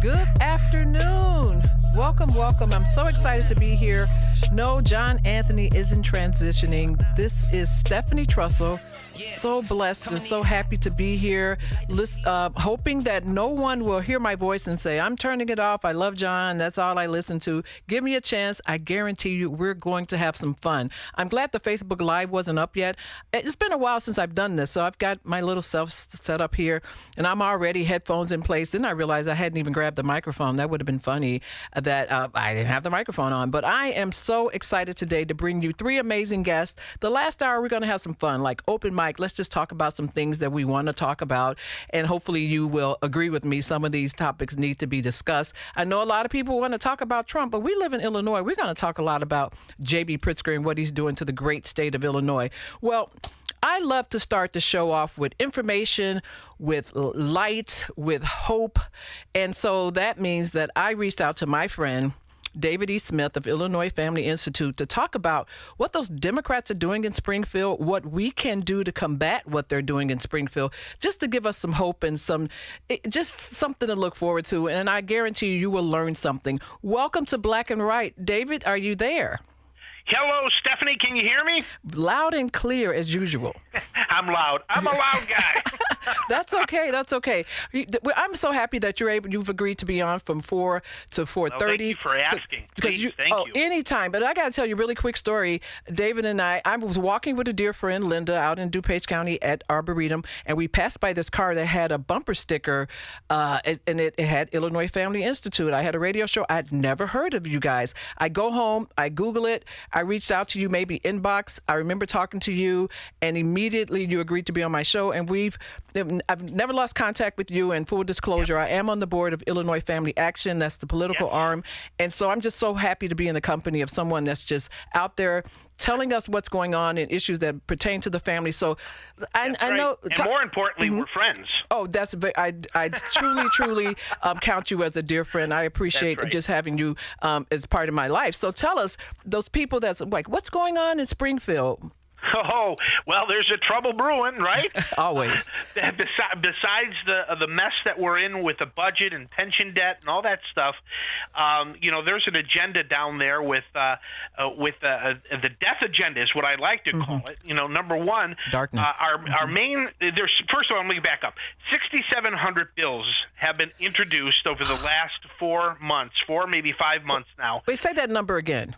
Good afternoon. Welcome, welcome. I'm so excited to be here. No, John Anthony isn't transitioning. This is Stephanie Trussell. So blessed and so happy to be here. Hoping that no one will hear my voice and say, I'm turning it off. I love John. That's all I listen to. Give me a chance. I guarantee you we're going to have some fun. I'm glad the Facebook Live wasn't up yet. It's been a while since I've done this, so I've got my little self set up here, and I'm already headphones in place. Then I realized I hadn't even grabbed the microphone. That would have been funny that I didn't have the microphone on. But I am so excited today to bring you three amazing guests. The last hour, we're going to have some fun, like open mic. Let's just talk about some things that we want to talk about, and hopefully you will agree with me. Some of these topics need to be discussed. I know a lot of people want to talk about Trump, but we live in Illinois. We're going to talk a lot about J.B. Pritzker and what he's doing to the great state of Illinois. Well, I love to start the show off with information, with light, with hope. And so that means that I reached out to my friend, David E. Smith of Illinois Family Institute, to talk about what those Democrats are doing in Springfield, what we can do to combat what they're doing in Springfield, just to give us some hope and just something to look forward to. And I guarantee you will learn something. Welcome to Black and White. David, are you there? Hello, Stephanie. Can you hear me? Loud and clear as usual. I'm loud. I'm a loud guy. That's okay. That's okay. I'm so happy that you've agreed to be on from 4 to 4:30. Well, thank you for asking. Please, thank you. Anytime. But I got to tell you a really quick story. David and I was walking with a dear friend, Linda, out in DuPage County at Arboretum, and we passed by this car that had a bumper sticker, and it had Illinois Family Institute. I had a radio show. I'd never heard of you guys. I go home, I Google it. I reached out to you, maybe inbox. I remember talking to you, and immediately you agreed to be on my show. And I've never lost contact with you. And full disclosure, I am on the board of Illinois Family Action. That's the political arm. And so I'm just so happy to be in the company of someone that's just out there telling us what's going on and issues that pertain to the family. So I know. And more importantly, we're friends. Oh, I truly count you as a dear friend. I appreciate just having you as part of my life. So tell us, those people that's like, what's going on in Springfield? Oh, well, there's a trouble brewing, right? Always. Besides the mess that we're in with the budget and pension debt and all that stuff, there's an agenda down there with the death agenda is what I like to call it. Number one, darkness. Our main first of all, let me back up. 6,700 bills have been introduced over the last 4 months, maybe 5 months now. Wait, say that number again.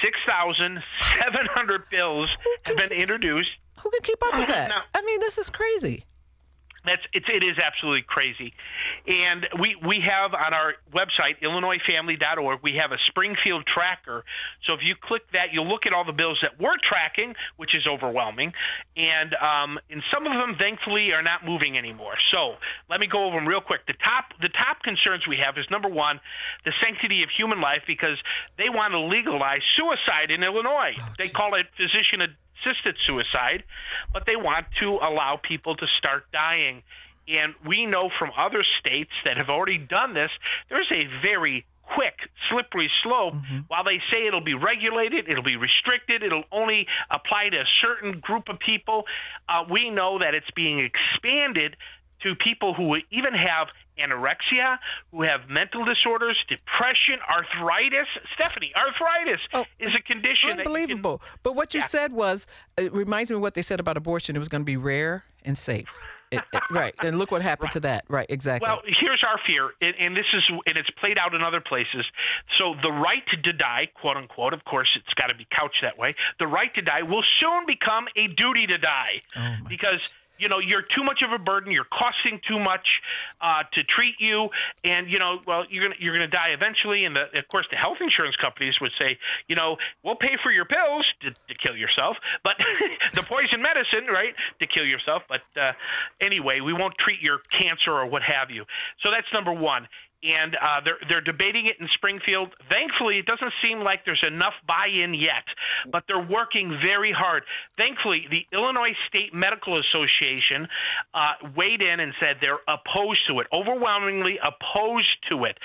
6,700 bills have been introduced. Who can keep up with that? Now, I mean, this is crazy. It is absolutely crazy. And we have on our website, IllinoisFamily.org, we have a Springfield tracker. So if you click that, you'll look at all the bills that we're tracking, which is overwhelming. And some of them, thankfully, are not moving anymore. So let me go over them real quick. The top concerns we have is, number one, the sanctity of human life, because they want to legalize suicide in Illinois. They call it physician-assisted suicide, but they want to allow people to start dying. And we know from other states that have already done this, there's a very quick, slippery slope. While they say it'll be regulated, it'll be restricted, it'll only apply to a certain group of people, we know that it's being expanded to people who even have anorexia, who have mental disorders, depression, arthritis. Stephanie, arthritis is a condition. Unbelievable. But what you said was, it reminds me of what they said about abortion. It was going to be rare and safe. Right. And look what happened to that. Right. Exactly. Well, here's our fear, and it's played out in other places. So the right to die, quote unquote, of course, it's got to be couched that way. The right to die will soon become a duty to die, because you're too much of a burden. You're costing too much to treat you, and you're gonna die eventually. And of course, the health insurance companies would say, we'll pay for your pills to kill yourself, but the poison medicine, right, to kill yourself. But anyway, we won't treat your cancer or what have you. So that's number one. And they're debating it in Springfield. Thankfully, it doesn't seem like there's enough buy-in yet, but they're working very hard. Thankfully, the Illinois State Medical Association weighed in and said they're opposed to it, overwhelmingly opposed to it.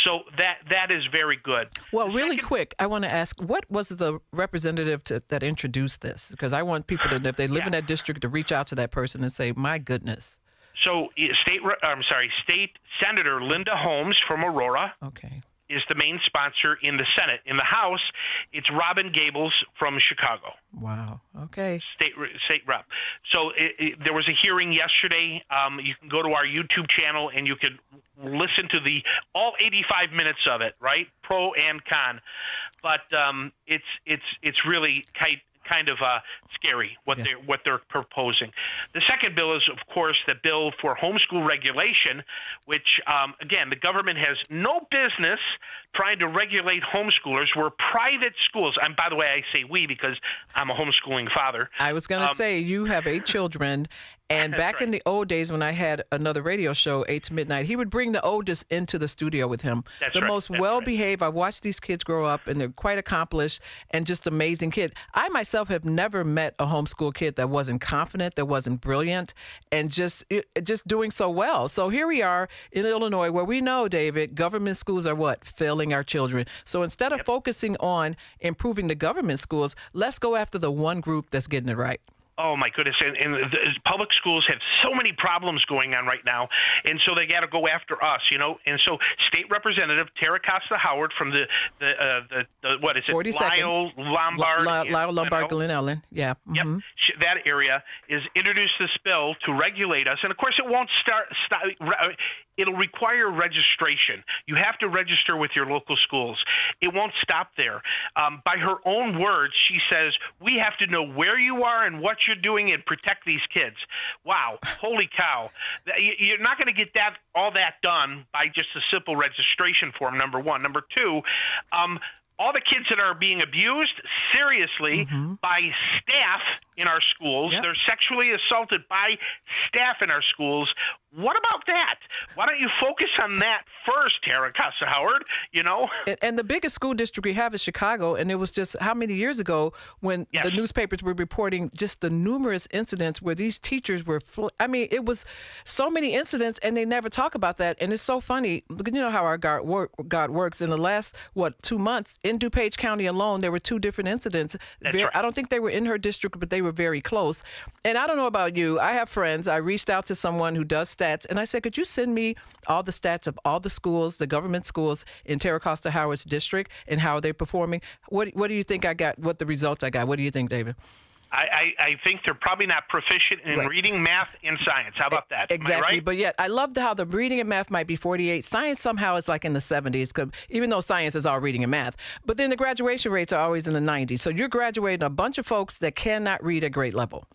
So that is very good. Well, really quick, I want to ask, what was the representative that introduced this? Because I want people to, if they live in that district, to reach out to that person and say, my goodness. So State Senator Linda Holmes from Aurora is the main sponsor in the Senate. In the House, it's Robin Gables from Chicago. Wow. Okay. State rep. So there was a hearing yesterday. You can go to our YouTube channel and you can listen to all 85 minutes of it, right? Pro and con. But it's really kind of scary what they're proposing. The second bill is, of course, the bill for homeschool regulation, which again, the government has no business trying to regulate homeschoolers. We're private schools. And by the way, I say we because I'm a homeschooling father. I was going to say you have 8 children. And back in the old days when I had another radio show, 8 to Midnight, he would bring the oldest into the studio with him. That's the right. most well-behaved. I've watched these kids grow up, and they're quite accomplished and just amazing kid. I myself have never met a homeschool kid that wasn't confident, that wasn't brilliant, and just doing so well. So here we are in Illinois where we know, David, government schools are what? Failing our children. So instead of focusing on improving the government schools, let's go after the one group that's getting it right. Oh, my goodness. And the public schools have so many problems going on right now. And so they got to go after us, And so State Representative Tara Costa-Howard from the what is it? 42nd. Lyle Lombard, Glen Ellen. Yeah. Yep. That area is introduced this bill to regulate us. And, of course, it won't stop. It'll require registration. You have to register with your local schools. It won't stop there. By her own words, she says, we have to know where you are and what you're doing and protect these kids. Wow. Holy cow. You're not going to get all that done by just a simple registration form, number one. Number two, all the kids that are being abused seriously by staff in our schools, they're sexually assaulted by staff in our schools. What about that? Why don't you focus on that first, Tara Costa-Howard, And the biggest school district we have is Chicago, and it was just how many years ago when the newspapers were reporting just the numerous incidents where these teachers were, it was so many incidents, and they never talk about that. And it's so funny. You know how our God works. In the last, 2 months, in DuPage County alone, there were 2 different incidents. That's right. I don't think they were in her district, but they were very close. And I don't know about you. I have friends. I reached out to someone who does stats, and I said, could you send me all the stats of all the schools, the government schools in Tara Costa-Howard's district, and how they're performing? What do you think I got, what the results I got? What do you think, David? I think they're probably not proficient in reading, math, and science. How about that? Exactly. Am I right? But yet, I love how the reading and math might be 48. Science somehow is like in the 70s, even though science is all reading and math. But then the graduation rates are always in the 90s. So you're graduating a bunch of folks that cannot read at grade level.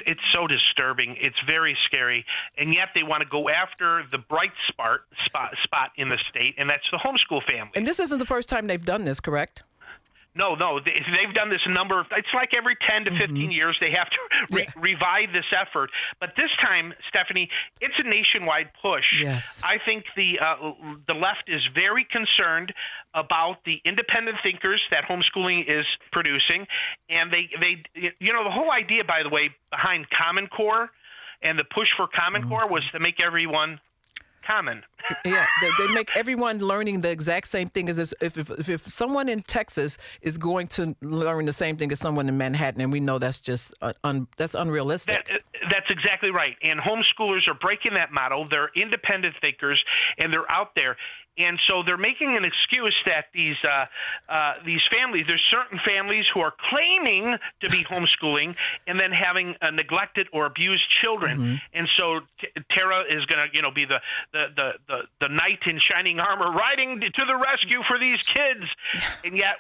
It's so disturbing. It's very scary, and yet they want to go after the bright spot in the state, and that's the homeschool family. And this isn't the first time they've done this, correct? No, they've done this a number of. It's like every 10 to 15 years they have to revive this effort. But this time, Stephanie, it's a nationwide push. Yes, I think the left is very concerned about the independent thinkers that homeschooling is producing, and they the whole idea, by the way, behind Common Core and the push for Common Core was to make everyone common. Yeah, they make everyone learning the exact same thing as if someone in Texas is going to learn the same thing as someone in Manhattan, and we know that's just that's unrealistic. That's exactly right. And homeschoolers are breaking that model. They're independent thinkers, and they're out there. And so they're making an excuse that these families, there's certain families who are claiming to be homeschooling and then having neglected or abused children. And so Tara is going to, be the knight in shining armor riding to the rescue for these kids. And yet,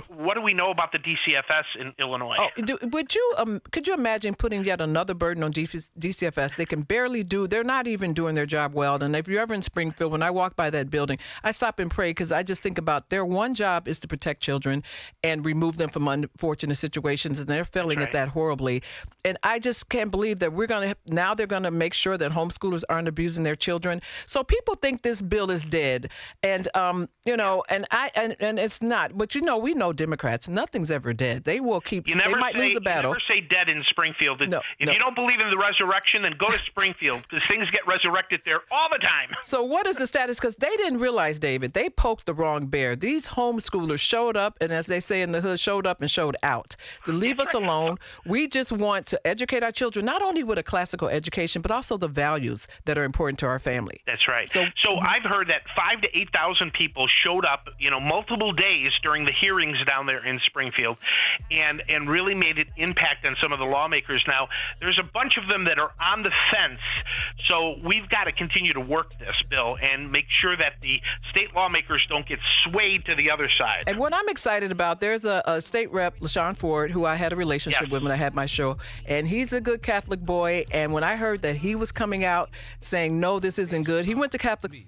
what do we know about the DCFS in Illinois? Could you imagine putting yet another burden on DCFS? They can barely they're not even doing their job well. And if you're ever in Springfield, when I walk by that building, I stop and pray because I just think about their one job is to protect children and remove them from unfortunate situations, and they're failing at that horribly. And I just can't believe that they're going to make sure that homeschoolers aren't abusing their children. So people think this bill is dead, and and it's not. But we know Democrats, nothing's ever dead. They will keep. They might lose a battle. You never say dead in Springfield. If no. you don't believe in the resurrection, then go to Springfield because things get resurrected there all the time. So what is the status? Because they didn't really realize, David, they poked the wrong bear. These homeschoolers showed up, and as they say in the hood, showed up and showed out to leave us alone. We just want to educate our children, not only with a classical education, but also the values that are important to our family. That's right. So I've heard that 5,000 to 8,000 people showed up, multiple days during the hearings down there in Springfield, and really made an impact on some of the lawmakers. Now, there's a bunch of them that are on the fence, so we've got to continue to work this bill and make sure that the state lawmakers don't get swayed to the other side. And what I'm excited about, there's a state rep, LaShawn Ford, who I had a relationship with when I had my show, and he's a good Catholic boy, and when I heard that he was coming out saying, no, this isn't good, he went to Catholic.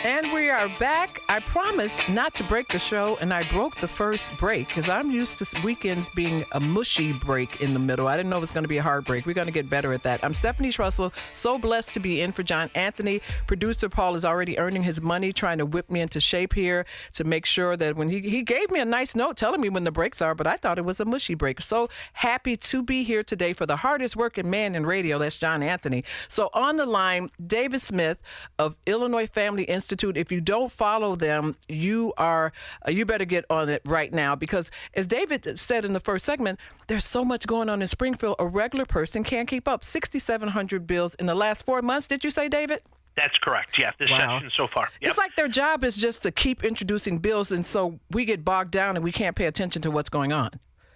And we are back. I promised not to break the show, and I broke the first break because I'm used to weekends being a mushy break in the middle. I didn't know it was going to be a hard break. We're going to get better at that. I'm Stephanie Trussell, so blessed to be in for John Anthony. Producer Paul is already earning his money, trying to whip me into shape here to make sure that when he gave me a nice note telling me when the breaks are, but I thought it was a mushy break. So happy to be here today for the hardest working man in radio. That's John Anthony. So on the line, David Smith of Illinois Family Institute. If you don't follow them, you better get on it right now, because as David said in the first segment, there's so much going on in Springfield, a regular person can't keep up. 6,700 bills in the last 4 months, did you say, David? That's correct. Yeah, this session so far. Yep. It's like their job is just to keep introducing bills, and so we get bogged down and we can't pay attention to what's going on.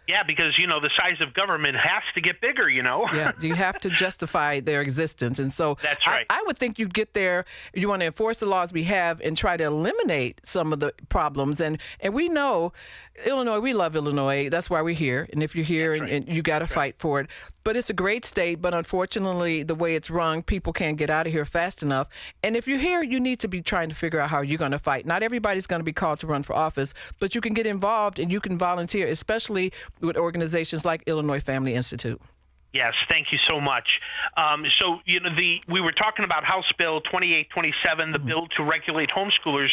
Yeah, because, the size of government has to get bigger, Yeah, you have to justify their existence. And so that's right. I would think you'd get there, you want to enforce the laws we have and try to eliminate some of the problems. And we know, Illinois, we love Illinois. That's why we're here. And if you're here and you got to fight for it. But it's a great state, but unfortunately, the way it's run, people can't get out of here fast enough. And if you're here, you need to be trying to figure out how you're going to fight. Not everybody's going to be called to run for office, but you can get involved and you can volunteer, especially with organizations like Illinois Family Institute. Yes, thank you so much. We were talking about House Bill 2827, the bill to regulate homeschoolers.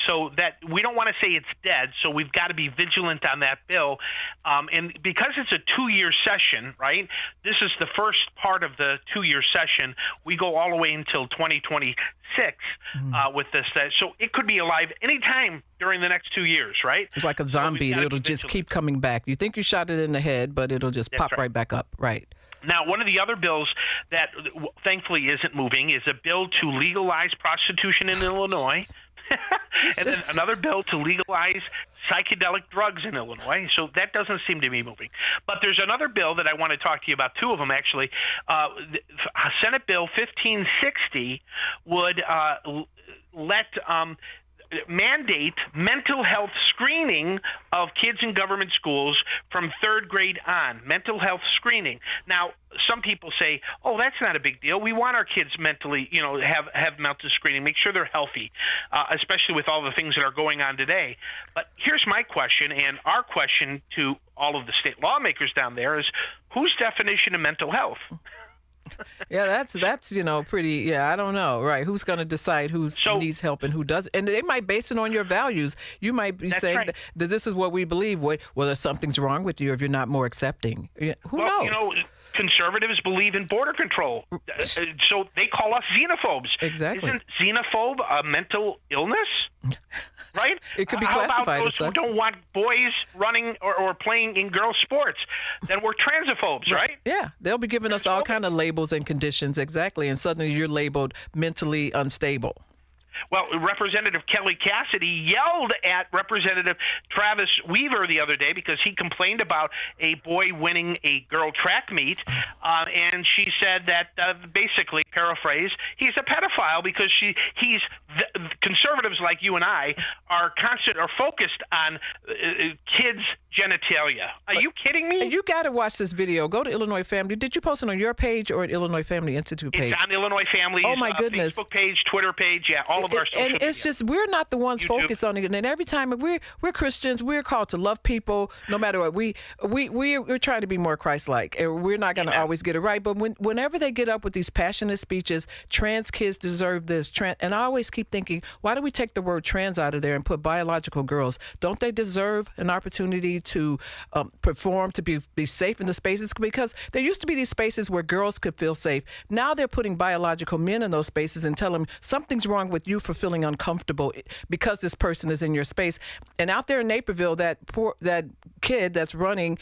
So that we don't want to say it's dead. So we've got to be vigilant on that bill. And because it's a 2-year session, right? This is the first part of the 2-year session. We go all the way until 2026 with this. So it could be alive anytime during the next 2 years, right? It's like a zombie. It'll just keep coming back. You think you shot it in the head, but it'll just pop right back up. Right. Now, one of the other bills that thankfully isn't moving is a bill to legalize prostitution in Illinois. And then another bill to legalize psychedelic drugs in Illinois. So that doesn't seem to be moving. But there's another bill that I want to talk to you about, two of them actually. Senate Bill 1560 would mandate mental health screening of kids in government schools from 3rd grade on. Mental health screening. Now, some people say, "Oh, that's not a big deal. We want our kids mentally, have mental screening, make sure they're healthy, especially with all the things that are going on today." But here's my question, and our question to all of the state lawmakers down there is, whose definition of mental health? Yeah, that's pretty. Yeah, I don't know. Right? Who's going to decide who needs help and who doesn't? And they might base it on your values. You might be saying that this is what we believe. Well, something's wrong with you if you're not more accepting. Who knows? Conservatives believe in border control, so they call us xenophobes. Exactly. Isn't xenophobe a mental illness? Right? It could be classified How about those as such. who don't want boys running or playing in girls' sports? Then we're transophobes, right? Yeah, they'll be giving us all kind of labels and conditions, exactly, and suddenly you're labeled mentally unstable. Well, Representative Kelly Cassidy yelled at Representative Travis Weaver the other day because he complained about a boy winning a girl track meet, and she said that basically, paraphrase, he's a pedophile because conservatives like you and I are focused on kids' genitalia. Are you kidding me? You got to watch this video. Go to Illinois Family. Did you post it on your page or at Illinois Family Institute page? It's on Illinois Family's Facebook page, Twitter page, all of our social media. And it's just, we're not the ones focused on it. And every time we're Christians, we're called to love people no matter what. We're trying to be more Christ-like. And we're not going to always get it right. But whenever they get up with these passionate speeches, trans kids deserve this. And I always keep thinking, why do we take the word trans out of there and put biological girls? Don't they deserve an opportunity opportunity to perform, to be safe in the spaces, because there used to be these spaces where girls could feel safe. Now they're putting biological men in those spaces and telling them something's wrong with you for feeling uncomfortable because this person is in your space. And out there in Naperville, that kid that's running,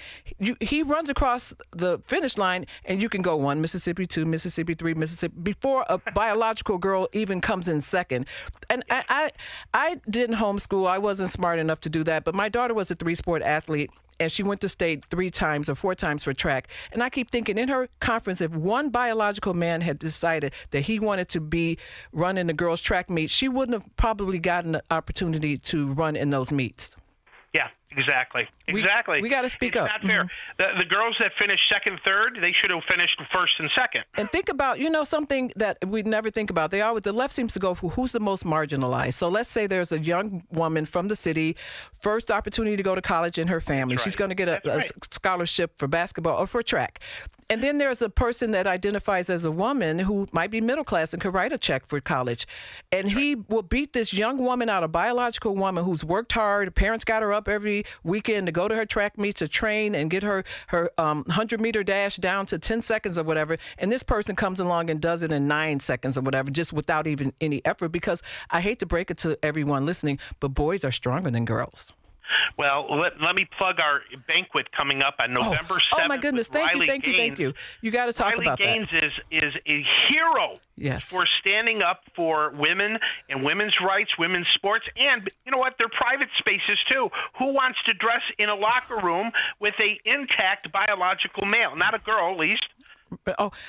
he runs across the finish line, and you can go 1 Mississippi, 2 Mississippi, 3 Mississippi before a biological girl even comes in second. And I didn't homeschool. I wasn't smart enough to do that, but my daughter was a 3-sport athlete, and she went to state 3 times or 4 times for track. And I keep thinking, in her conference, if one biological man had decided that he wanted to be running the girls' track meet, she wouldn't have probably gotten the opportunity to run in those meets. Yeah, exactly. We got to speak up. It's not fair. The girls that finished second, third, they should have finished first and second. And think about, something that we never think about. The left seems to go for who's the most marginalized. So let's say there's a young woman from the city, first opportunity to go to college in her family. That's right. She's going to get a scholarship for basketball or for track. And then there's a person that identifies as a woman who might be middle class and could write a check for college. And he will beat this young woman out, a biological woman who's worked hard. Her parents got her up every weekend to go to her track meets, to train and get her 100-meter dash down to 10 seconds or whatever. And this person comes along and does it in 9 seconds or whatever, just without even any effort. Because I hate to break it to everyone listening, but boys are stronger than girls. Well, let me plug our banquet coming up on November 7th. Oh my goodness! Thank you. You got to talk about that. Riley Gaines is a hero. Yes. For standing up for women and women's rights, women's sports, and you know what? They're private spaces too. Who wants to dress in a locker room with a intact biological male? Not a girl, at least.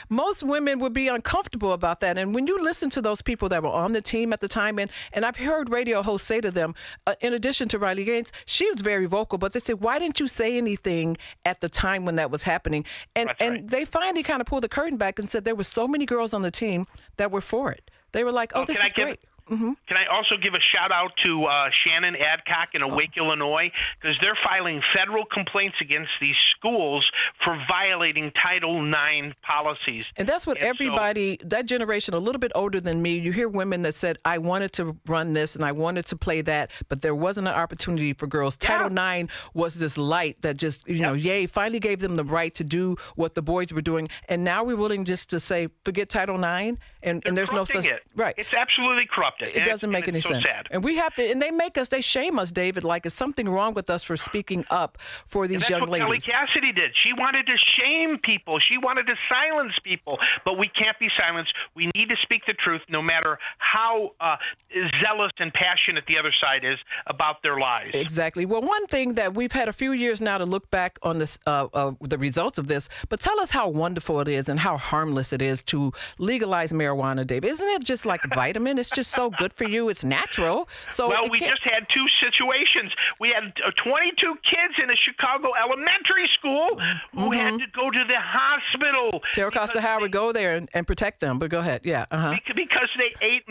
Most women would be uncomfortable about that. And when you listen to those people that were on the team at the time, and I've heard radio hosts say to them, in addition to Riley Gaines, she was very vocal, but they said, why didn't you say anything at the time when that was happening? And they finally kind of pulled the curtain back and said there were so many girls on the team that were for it. They were like, this is great. Mm-hmm. Can I also give a shout out to Shannon Adcock in Awake, Illinois, because they're filing federal complaints against these schools for violating Title IX policies. And that's what that generation, a little bit older than me, you hear women that said, I wanted to run this and I wanted to play that, but there wasn't an opportunity for girls. Yeah. Title IX was this light that just, finally gave them the right to do what the boys were doing. And now we're willing just to say, forget Title IX, and there's no such. Right. It's absolutely corrupt. It doesn't make any sense. Sad. And we have to, and they shame us, David, like it's something wrong with us for speaking up for these young ladies. That's what Kelly Cassidy did. She wanted to shame people. She wanted to silence people. But we can't be silenced. We need to speak the truth no matter how zealous and passionate the other side is about their lies. Exactly. Well, one thing that we've had a few years now to look back on this, the results of this, but tell us how wonderful it is and how harmless it is to legalize marijuana, David. Isn't it just like a vitamin? It's just so good for you. It's natural. So we just had 2 situations. We had 22 kids in a Chicago elementary school who had to go to the hospital. Sarah Costa Howard, go there and protect them. But go ahead. Yeah. Because they ate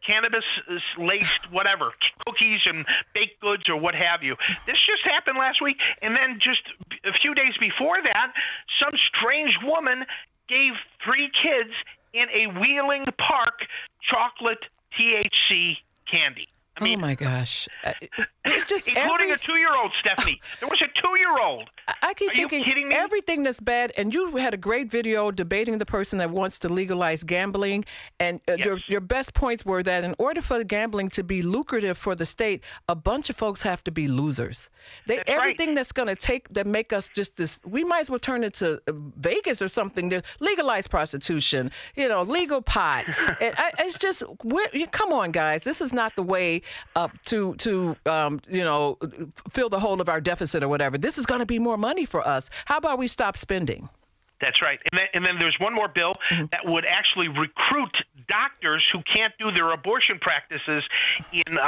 cannabis-laced whatever, cookies and baked goods or what have you. This just happened last week. And then just a few days before that, some strange woman gave 3 kids in a Wheeling Park chocolate THC candy. I mean, oh my gosh! It's just including a 2-year-old, Stephanie. There was a 2-year-old. I keep thinking you kidding me? Everything that's bad, and you had a great video debating the person that wants to legalize gambling, and your best points were that in order for gambling to be lucrative for the state, a bunch of folks have to be losers. Everything that's going to make us just this, we might as well turn it to Vegas or something. To legalize prostitution, legal pot. It's just, come on, guys, this is not the way to fill the hole of our deficit or whatever. This is going to be more money for us. How about we stop spending? That's right. And then there's one more bill that would actually recruit doctors who can't do their abortion practices in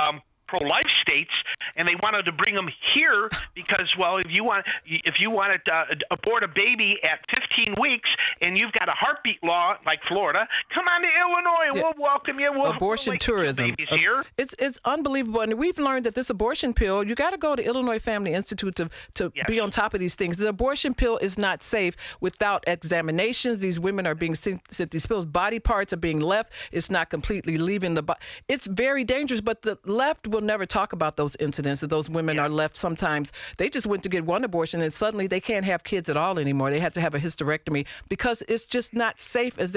pro-life states, and they wanted to bring them here because, well, if you want to abort a baby at 15 weeks and you've got a heartbeat law like Florida, come on to Illinois. Yeah. We'll welcome you. Abortion we'll tourism. babies here. It's unbelievable. And we've learned that this abortion pill, you got to go to Illinois Family Institute to Yes. be on top of these things. The abortion pill is not safe without examinations. These women are being sent these pills. Body parts are being left. It's not completely leaving the body. It's very dangerous, but the left will never talk about those incidents that those women are left. Sometimes they just went to get one abortion and suddenly they can't have kids at all anymore. They had to have a hysterectomy because it's just not safe as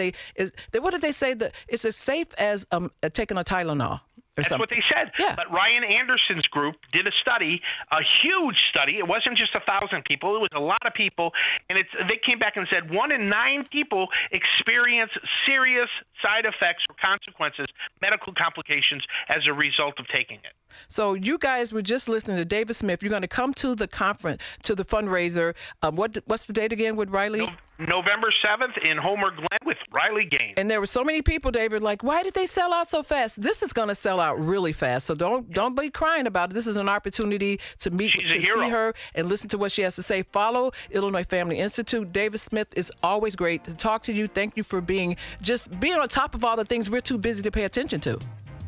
what did they say? That it's as safe as taking a Tylenol. That's what they said. Yeah. But Ryan Anderson's group did a study, a huge study. It wasn't just 1,000 people. It was a lot of people. And they came back and said 1 in 9 people experience serious side effects or consequences, medical complications as a result of taking it. So you guys were just listening to David Smith. You're going to come to the conference, to the fundraiser. What's the date again with Riley? November 7th in Homer Glen with Riley Gaines. And there were so many people, David, like, why did they sell out so fast? This is going to sell out really fast. So don't be crying about it. This is an opportunity to see her and listen to what she has to say. Follow Illinois Family Institute. David Smith is always great to talk to you. Thank you for being on top of all the things we're too busy to pay attention to.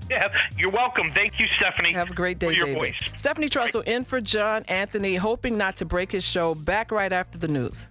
Yeah, you're welcome. Thank you, Stephanie. Have a great day, for your David. voice. Stephanie Trussell in for John Anthony, hoping not to break his show. Back right after the news.